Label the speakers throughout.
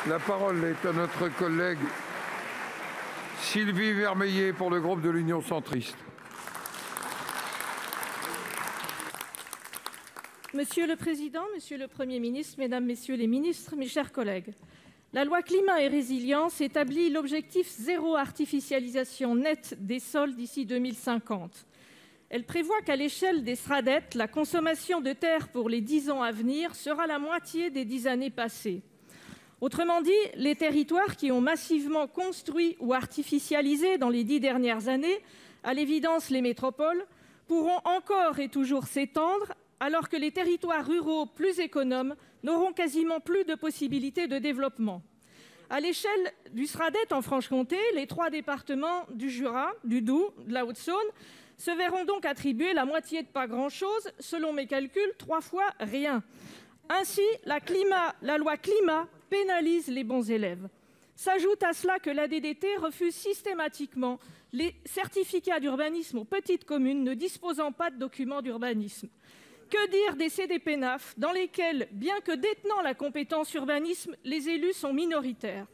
Speaker 1: La parole est à notre collègue Sylvie Vermeillet pour le groupe de l'Union centriste.
Speaker 2: Monsieur le Président, Monsieur le Premier ministre, Mesdames, Messieurs les ministres, mes chers collègues, la loi Climat et Résilience établit l'objectif zéro artificialisation nette des sols d'ici 2050. Elle prévoit qu'à l'échelle des SRADET, la consommation de terre pour les 10 ans à venir sera la moitié des 10 années passées. Autrement dit, les territoires qui ont massivement construit ou artificialisé dans les 10 dernières années, à l'évidence les métropoles, pourront encore et toujours s'étendre, alors que les territoires ruraux plus économes n'auront quasiment plus de possibilités de développement. À l'échelle du SRADET en Franche-Comté, les 3 départements du Jura, du Doubs, de la Haute-Saône se verront donc attribuer la moitié de pas grand-chose, selon mes calculs, 3 fois rien. Ainsi, la loi Climat pénalise les bons élèves. S'ajoute à cela que la DDT refuse systématiquement les certificats d'urbanisme aux petites communes ne disposant pas de documents d'urbanisme. Que dire des CDPENAF dans lesquels, bien que détenant la compétence urbanisme, les élus sont minoritaires?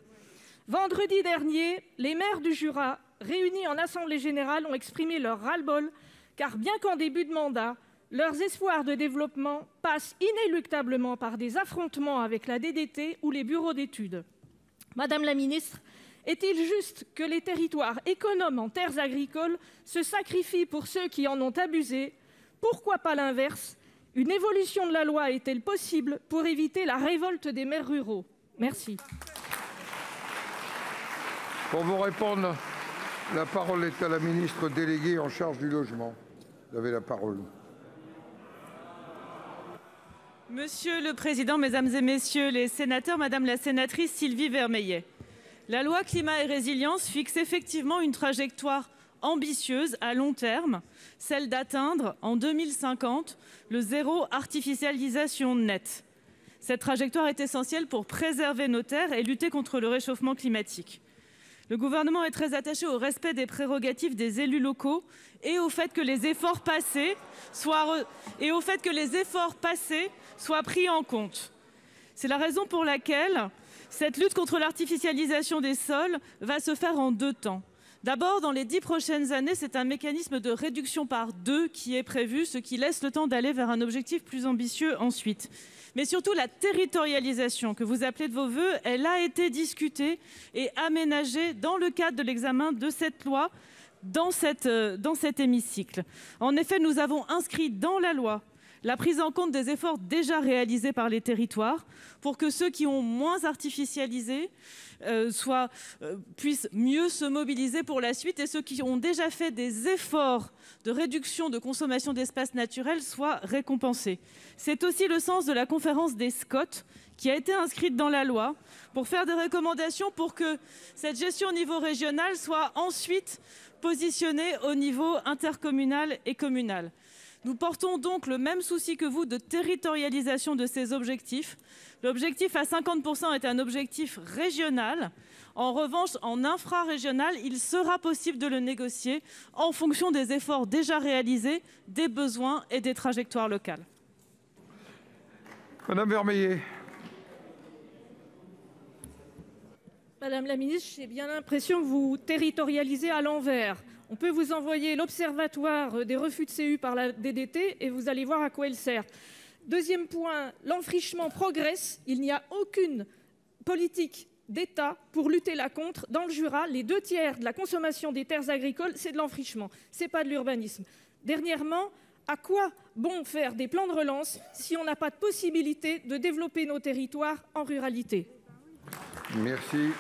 Speaker 2: Vendredi dernier, les maires du Jura, réunis en assemblée générale, ont exprimé leur ras-le-bol, car bien qu'en début de mandat, leurs espoirs de développement passent inéluctablement par des affrontements avec la DDT ou les bureaux d'études. Madame la ministre, est-il juste que les territoires économes en terres agricoles se sacrifient pour ceux qui en ont abusé? Pourquoi pas l'inverse? Une évolution de la loi est-elle possible pour éviter la révolte des maires ruraux? Merci.
Speaker 1: Pour vous répondre, la parole est à la ministre déléguée en charge du logement. Vous avez la parole.
Speaker 3: Monsieur le Président, Mesdames et Messieurs les sénateurs, Madame la sénatrice Sylvie Vermeillet, la loi Climat et Résilience fixe effectivement une trajectoire ambitieuse à long terme, celle d'atteindre en 2050 le zéro artificialisation nette. Cette trajectoire est essentielle pour préserver nos terres et lutter contre le réchauffement climatique. Le gouvernement est très attaché au respect des prérogatives des élus locaux et au fait que les efforts passés soient pris en compte. C'est la raison pour laquelle cette lutte contre l'artificialisation des sols va se faire en 2 temps. D'abord, dans les 10 prochaines années, c'est un mécanisme de réduction par 2 qui est prévu, ce qui laisse le temps d'aller vers un objectif plus ambitieux ensuite. Mais surtout, la territorialisation que vous appelez de vos voeux, elle a été discutée et aménagée dans le cadre de l'examen de cette loi dans cet hémicycle. En effet, nous avons inscrit dans la loi la prise en compte des efforts déjà réalisés par les territoires pour que ceux qui ont moins artificialisé puissent mieux se mobiliser pour la suite et ceux qui ont déjà fait des efforts de réduction de consommation d'espaces naturels soient récompensés. C'est aussi le sens de la conférence des SCOT qui a été inscrite dans la loi pour faire des recommandations pour que cette gestion au niveau régional soit ensuite positionnée au niveau intercommunal et communal. Nous portons donc le même souci que vous de territorialisation de ces objectifs. L'objectif à 50% est un objectif régional. En revanche, en infrarégional, il sera possible de le négocier en fonction des efforts déjà réalisés, des besoins et des trajectoires locales.
Speaker 1: Madame Vermeillet.
Speaker 2: Madame la ministre, j'ai bien l'impression que vous territorialisez à l'envers. On peut vous envoyer l'observatoire des refus de CU par la DDT et vous allez voir à quoi il sert. Deuxième point, l'enfrichement progresse. Il n'y a aucune politique d'État pour lutter là contre. Dans le Jura, les 2 tiers de la consommation des terres agricoles, c'est de l'enfrichement, ce n'est pas de l'urbanisme. Dernièrement, à quoi bon faire des plans de relance si on n'a pas de possibilité de développer nos territoires en ruralité?
Speaker 1: Merci.